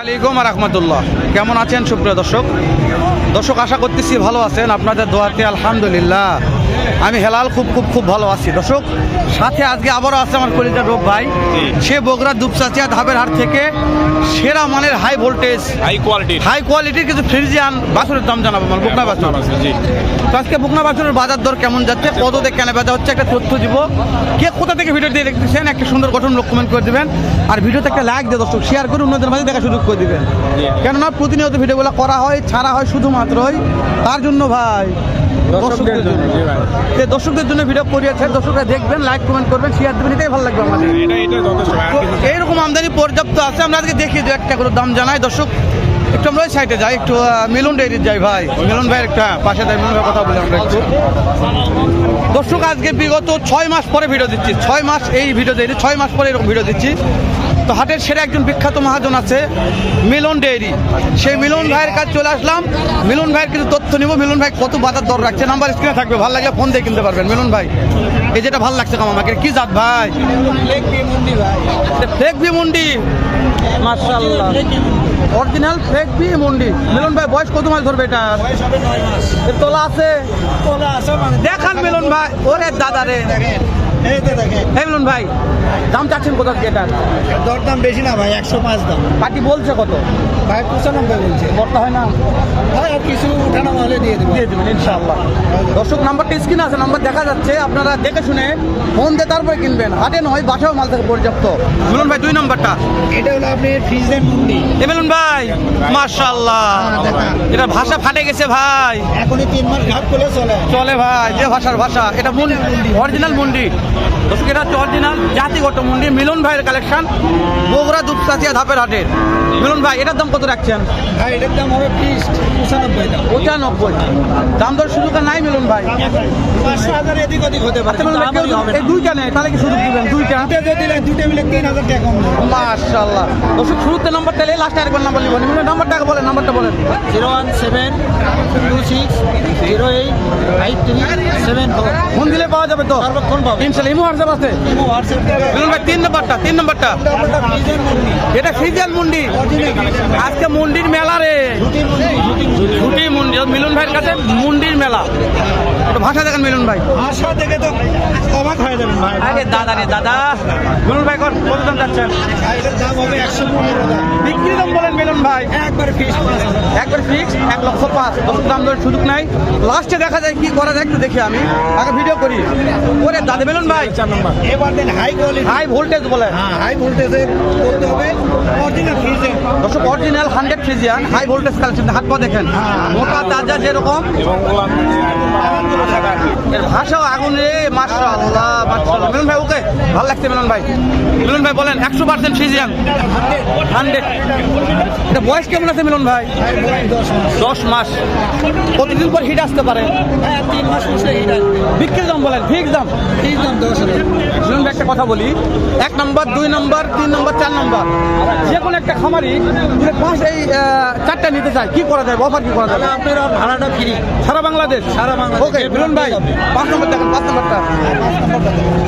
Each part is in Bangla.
আলাইকুম রহমতুল্লাহ। কেমন আছেন সুপ্রিয় দর্শক আশা করতেছি ভালো আছেন, আপনাদের দোয়াতে আলহামদুলিল্লাহ আমি হেলাল খুব ভালো আছি। দর্শক সাথে আজকে আবারও আছে আমার কলিজার রোগ ভাই, সে বগুড়া দুপচাচিয়া ধাবের হাট থেকে সেরা মানের হাই ভোল্টেজ হাই কোয়ালিটির কিছু ফ্রিজিয়ান বাছুরের দাম জানাবো। আমার বুকনা বাছুর, তো আজকে বুকনা বাছুরের বাজার দর কেমন যাচ্ছে, কততে কেনা বেচা হচ্ছে একটা তথ্য দিব। কে কোথা থেকে ভিডিও দিয়ে দেখতেছেন একটা সুন্দর গঠনমূলক কমেন্ট করে দিবেন, আর ভিডিওতে একটা লাইক দিয়ে দর্শক শেয়ার করে অন্যদের মাঝে দেখা সুযোগ করে দিবেন। কেননা প্রতিনিয়ত ভিডিওগুলো করা হয়, ছাড়া হয় শুধুমাত্রই তার জন্য ভাই, দর্শকদের জন্য ভিডিও করিয়েছে। দর্শকরা দেখবেন, লাইক কমেন্ট করবেন, শেয়ার দেবেন, এটাই ভালো লাগবে আমাদের। এইরকম আমদানি পর্যাপ্ত আছে। আমরা আজকে দেখি দু একটা করে দাম জানাই। দর্শক একটু আমরা ওই সাইডে যাই, একটু মিলন ডেয়ারি যাই ভাই, মিলন ভাইয়ের একটা পাশে যাই, মিলন ভাইয়ের কথা বলি আমরা একটু। দর্শক আজকে বিগত 6 মাস পরে ভিডিও দিচ্ছি, 6 মাস এই ভিডিও দিই, 6 মাস পরে এরকম ভিডিও দিচ্ছি। তো হাটের সেরা একজন বিখ্যাত মহাজন আছে মিলন ডেয়ারি, সেই মিলন ভাইয়ের কাছে চলে আসলাম। মিলন ভাইয়ের কিছু তথ্য নিব, মিলন ভাই কত বাজার দর রাখছে, নাম্বার স্ক্রিনে থাকবে, ভালো লাগলে ফোন দিয়ে কিনতে পারবেন। মিলন ভাই এই যেটা ভালো লাগছে কাম আমাকে, কি জাত ভাই? ফ্লেক বি মুন্ডি, মাশাআল্লাহ অরিজিনাল ফ্লেক বি মুন্ডি। মিলন ভাই বয়স কত মাস ধরবে এটা? তোলা আছে দেখান মিলন ভাই। ওরে দাদা রে, মিলন ভাই দাম চাচ্ছেন কোথা থেকে? এটার দরদাম বেশি না ভাই, 105 দাম। পার্টি বলছে কত ভাই? 95 বলছে। বর্তা হয় না ভাই, আর কিছু উঠানো হলে দিয়ে দেবেন ইনশাআল্লাহ। দর্শক নাম্বারটা স্ক্রিনে আছে, নাম্বার দেখা যাচ্ছে, আপনারা দেখে শুনে ফোন দিয়ে তারপরে কিনবেন। হাটে নয়, বাসাও মাল থাকে পর্যাপ্ত। মিলন ভাই 2 নাম্বারটা, এটা হলো আপনি ফ্রিজের মুন্ডি। মিলন ভাই মাশাআল্লাহ, এটা ভাষা ফাটে গেছে ভাই, এখনই 3 মাস ঘাট করলে চলে ভাই, যে ভাষার ভাষা। এটা অরিজিনাল মুন্ডি দর্শক, এটা হচ্ছে অরিজিনাল জাতিগত মুন্ডি, মিলন ভাইয়ের কালেকশন, বগুড়া দুপচাচিয়া ধাপের হাটে। মিলন ভাই এটার দাম কত রাখছেন? ভাই এটার দাম হবে ফিক্সড 95 দাম। 95 দাম দর সুযোগ নাই মিলন ভাই? 500,000 এদিক ওদিক হতে পারে। এই দুইটা নেই, তাহলে কি সুযোগ দিবেন? দুইটা দুটো মিলে 3000 টাকা কম। মাশাআল্লাহ। দর্শক শুরুতে নাম্বারটা এলে লাস্টে আরেকবার নাম্বার লিখবেন। নাম্বারটা বলেন, নাম্বারটা বলেন। 01726085374। ফোন দিলে পাওয়া যাবে তো? সার্বক্ষণ পাবেন ইনশাআল্লাহ। ইমো হোয়াটসঅ্যাপ আছে? মিলন ভাই 3 নাম্বারটা ফ্রিজের মুন্ডি। এটা ফ্রিজিয়ান মুন্ডি। আজকে মুন্ডির মেলা রে, ঝুটি মুন্ডি। মিলন ভাইয়ের কাছে মুন্ডির মেলা, একটু ভাষা দেখেন মিলন ভাই। ভাষা দেখে তো অবাক হয়ে যাবেন ভাই। আরে দাদা রে দাদা, মিলন ভাই কত দাম চাচ্ছেন? এটার দাম হবে 115 দাম। বিক্রি দাম বলেন মিলন ভাই। একবার ফিক্স, একবার ফিক্স 1,05,000। দশ দাম দেওয়ার সুযোগ নাই, লাস্টে দেখা যায় কি করা যায় একটু দেখি, আমি আগে ভিডিও করি। ওরে দাদা মিলন ভাই 4 নম্বর। এবার দেন হাই কোয়ালিটি, হাই ভোল্টেজ বলে। হ্যাঁ হাই ভোল্টেজে করতে হবে। অরিজিনাল ফ্রিজে দর্শক original 100 Friesian high voltage collection. হাত পা দেখেন, মোটা তাজা যেরকম, এর ভাষাও আগুন রে। মাশাআল্লাহ মাশাআল্লাহ। মিলন ভাই ওকে ভালো লাগছে মিলন ভাই। মিলন ভাই বলেন 100% ফ্রিজিয়ান 100। এটা বয়স কেমন আছে মিলন ভাই? 10 মাস। প্রতিদিন পর হিট আসতে পারে? হ্যাঁ 3 মাস পরে এটা বিক্রির দাম বলেন, ফিক্স দাম? ফিক্স দাম 10,000। মিলন ভাই একটা কথা বলি, 1 নম্বর 2 নম্বর 3 নম্বর 4 নম্বর যে কোনো একটা খামারি যদি 5 এই 4টা নিতে চায়, কি করা যায়? অফার কি করা যাবে? আপনার ভাড়াটা ফ্রি সারা বাংলাদেশ? সারা বাংলাদেশ। ওকে মিলন ভাই 5 নম্বর দেখেন, 5 নম্বরটা।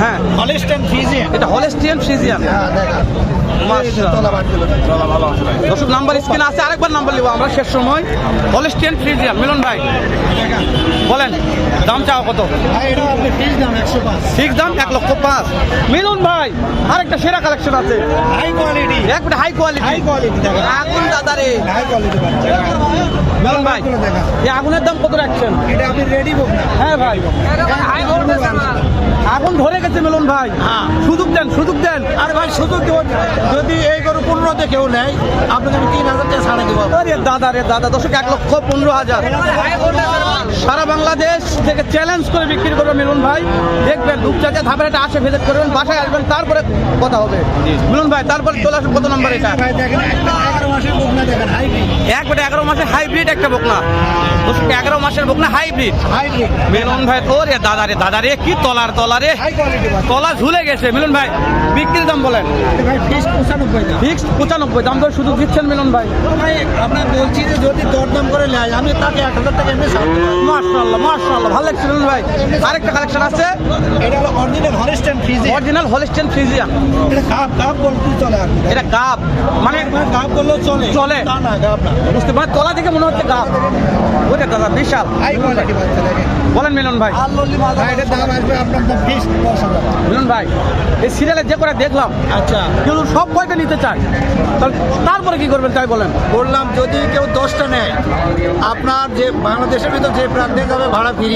হ্যাঁ হলস্টাইন ফ্রিজে, এটা হলস্টিয়ান ফ্রিজিয়ান। দর্শক নাম্বার স্ক্রিনে আছে, আরেকবার নাম্বার নিব আমরা শেষ সময়। হলস্টিয়ান ফ্রিজিয়ান মিলন ভাই বলেন দাম চাও কত? এটা আপনি ফিক্স দাম 105। ফিক্স দাম 1,05,000। মিলন ভাই আরেকটা সেরা কালেকশন আছে, হাই কোয়ালিটি, একটা হাই কোয়ালিটি। হাই কোয়ালিটি দেখেন, আগুন দাদা রে। হাই কোয়ালিটি পাচ্ছেন। মিলন ভাই দেখেন এই আগুনের দাম কত রাখছেন? এটা আপনি রেডি বুক না। হ্যাঁ ভাই আগুন ধরে গেছে মিলন ভাই, সুযোগ দেন, সুযোগ দেন। আর ভাই সুযোগ দেব, যদি এই গরু 15তে কেউ নেয় আপনাকে আমি 3000 টাকা ছাড়ে দেবো। আরে দাদা রে দাদা, দর্শক 1,15,000 সারা বাংলাদেশ থেকে চ্যালেঞ্জ করে বিক্রি করবে মিলন ভাই। দেখবেন দুপচাচিয়া ধাপের একটা আসে ভিজিট করবেন, বাসায় আসবেন, তারপরে কথা হবে। মিলন ভাই তারপরে চলে আসুন কত নম্বর এটা? ভাই দেখেন 11 মাসের বুক না, দেখেন হাই একবারে 11 মাসের হাইব্রিড একটা বকনা। 11 মাসের বকনা হাইব্রিড। হাইব্রিড মিলন ভাই ওরে দাদা রে কি তলার হাই কোয়ালিটি বাচ্চা তলা ঝুলে গেছে। মিলন ভাই বিক্রির দাম বলেন। ভাই ফিক্স 95 টাকা। ফিক্সড 95 দাম দর সুযোগ দিচ্ছেন মিলন ভাই। ভাই আপনার বলছি যে যদি দরদাম করে নেয় আমি তাকে 1000 টাকা এমনি ছাড় দেব। মাশাআল্লাহ ভালো লাগছে মিলন ভাই। আরেকটা কালেকশন আছে, এটা হলো original Holstein Friesian. Original Holstein Friesian. এটা গাব বলতে চলে আর কি। এটা গাব মানে গাব বললেও চলে। না না গাব না। বুঝতে পারেন তলা দেখে মনে হচ্ছে গাব। ওরে দাদা বিশাল। হাই কোয়ালিটি বাচ্চা দেখেন। বলেন মিলন ভাই। আর লল্লি মাল এটার দাম আসবে আপনার ফিক্স 10,000 টাকা। মিলন ভাই এই সিরিয়ালে যে করে দেখলাম আচ্ছা কেউ সব কয়টা নিতে চায়, তারপরে কি করবেন তাই বলেন। বললাম যদি কেউ 10টা নেয় আপনার যে বাংলাদেশের ভিতর যে প্রান্তে যাবে ভাড়া ফ্রি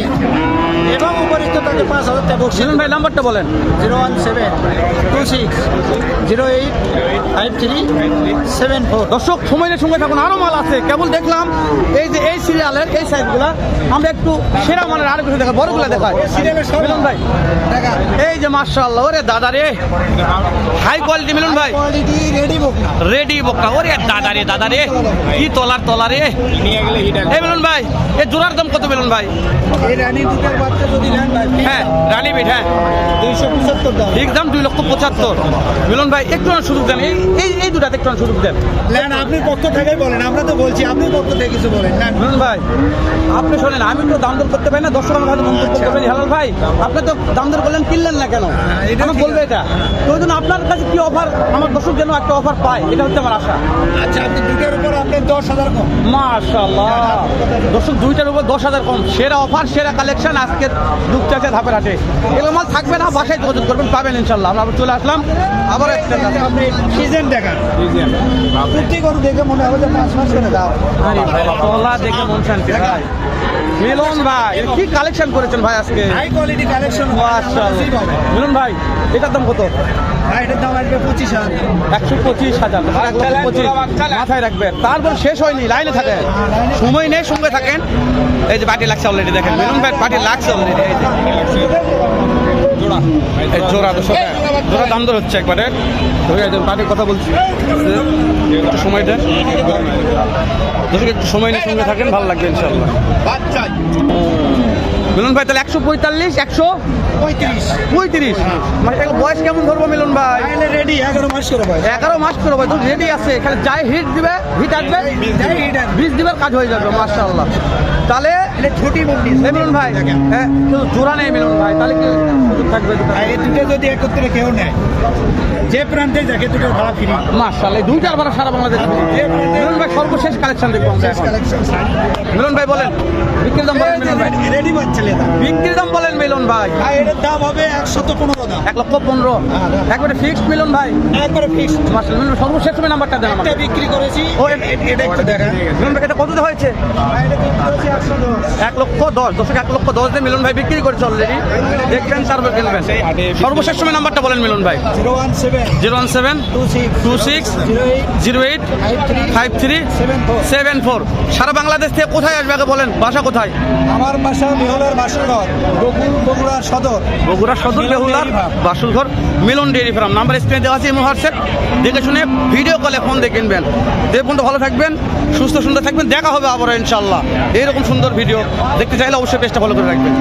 এবং উপরিস্থ তাকে 5,000 টাকা বকশিশ। মিলন ভাই নাম্বারটা বলেন। 01726085374। দর্শক সময়ের সঙ্গে থাকুন, আরো মাল আছে। কেবল দেখলাম এই যে এই সিরিয়ালের এই সাইজগুলা, আমরা একটু সেরা মানের আরো কিছু দেখা বড়গুলা দেখাই। সিরিয়ালের সব মিলন ভাই টাকা এই যে মাশাআল্লাহ ওরে দাদা রে হাই কোয়ালিটি মিলন ভাই। কোয়ালিটি রেডি বুক না রেডি বকনা ওরে দাদা রে কি তলা রে। এই মিলন ভাই এই জোড়ার দাম কত মিলন ভাই? এই রানী দুটার বাচ্চা যদি নেন ভাই হ্যাঁ রানী বিট হ্যাঁ 275 দাম। ঠিক দাম 2,75,000। মিলন ভাই একটু না সুযোগ দেন, এই দুটাতে একটু না সুযোগ দেন। নেন আপনি পক্ষ থেকেই বলেন, আমরা তো বলছি আপনি পক্ষ থেকে কিছু বলেন না। মিলন ভাই আপনি শোনেন, আমি তো দাম দর করতে পারি না, দর্শক আমার হয়তো মন্তব্য করতে পারি। হালাল ভাই আপনি তো দাম দর করলেন, কিনলেন না কেন? এটা আমি ঠিক বলবো এটা তো ওই জন্য আপনার কাছে কি অফার, আমার দর্শক যেন একটা অফার পায়, এটা হচ্ছে আমার আশা। আচ্ছা আপনি দুটার উপর আপনি 10,000 কম। মাশাআল্লাহ দর্শক দুইটার উপর 10,000 কম। সেরা অফার সেরা কালেকশন আজকে দুপচাচা ধাপের হাটে। এগুলো মাল থাকবে না, বাসায় যোগাযোগ করবেন, পাবেন ইনশাল্লাহ। আমরা আবার চলে আসলাম আবার একটা আপনি সিজন দেখান প্রতি গরু দেখে মনে হবে যে 5 মাস করে দাও। তলা দেখে মন শান্তি ভাই। মিলন ভাই কি কালেকশন করেছেন ভাই আজকে, হাই কোয়ালিটি কালেকশন মাশাআল্লাহ। মিলন ভাই এটার দাম কত? ভাই এটার দাম আসবে 25,000। 125,000 1,25,000 মাথায় রাখবেন। তারপর শেষ হয়নি, লাইনে থাকেন, সময় নেই, সঙ্গে থাকেন। এই যে পার্টি লাগছে অলরেডি, দেখেন মিলন ভাই পার্টি লাগছে অলরেডি। এই যে জোড়া 200 টাকা জোড়া দাম দর হচ্ছে একবারে। পার্টির কথা বলছি, একটু সময় দেন দর্শক, একটু সময় নিয়ে সঙ্গে থাকেন, ভালো লাগবে ইনশাল্লাহ। মিলন ভাই তাহলে 145 135 মানে এগুলো বয়স কেমন ধরবো মিলন ভাই? রেডি 11 মাস করে ভাই। 11 মাস করে ভাই তো রেডি আছে, এখানে যাই হিট দিবে, হিট আসবে, বীজ দিবে, কাজ হয়ে যাবে মাশাআল্লাহ। তাহলে এটা ছোটি বন্ডি এই মিলন ভাই হ্যাঁ কিন্তু জোড়া নেই মিলন ভাই, তাহলে কি সুযোগ থাকবে? এই দুটো যদি একত্রে কেউ নেয় যে প্রান্তে দেখে দুটো ভাড়া ফ্রি। মাশাআল্লাহ এই দুইটার ভাড়া সারা বাংলাদেশ। মিলন ভাই সর্বশেষ কালেকশন দেখবো আমরা এখন। মিলন ভাই বলেন বিক্রির দাম বলেন মিলন ভাই। রেডি বাচ্চা লেদা বিক্রির দাম বলেন মিলন ভাই। ভাই এটার দাম হবে 115 দাম। 1,15,000 একবারে ফিক্সড মিলন ভাই। একবারে ফিক্স। মাশাআল্লাহ মিলন সর্বশেষ সময় নাম্বারটা দেন আমাকে। এটা বিক্রি করেছি ও, এটা একটু দেখেন। মিলন ভাই এটা কত হয়েছে? ভাই এটা বিক্রি করেছি 110। 1,10,000 দর্শক 1,10,000 দিয়ে মিলন ভাই বিক্রি করেছে অলরেডি। দেখবেন তারপর কিনবেন। সর্বশেষ সময় নাম্বারটা বলেন মিলন ভাই। 017 01726 08 5374। সারা বাংলাদেশ থেকে কোথায় আসবে আগে বলেন, বাসা কোথায়? আমার বাসা মেহলার বাসুরঘর, বগুড়া সদর। বগুড়া সদর বেহুলার বাসুরঘর মিলন ডেয়ারি ফার্ম। নাম্বার স্ক্রিনে দেওয়া আছে এই হোয়াটসঅ্যাপ, দেখে শুনে ভিডিও কলে ফোন দিয়ে কিনবেন। দেখুন তো ভালো থাকবেন, সুস্থ সুন্দর থাকবেন, দেখা হবে আবার ইনশাল্লাহ। এইরকম সুন্দর ভিডিও দেখতে চাইলে অবশ্যই পেজটা ফলো করে রাখবেন।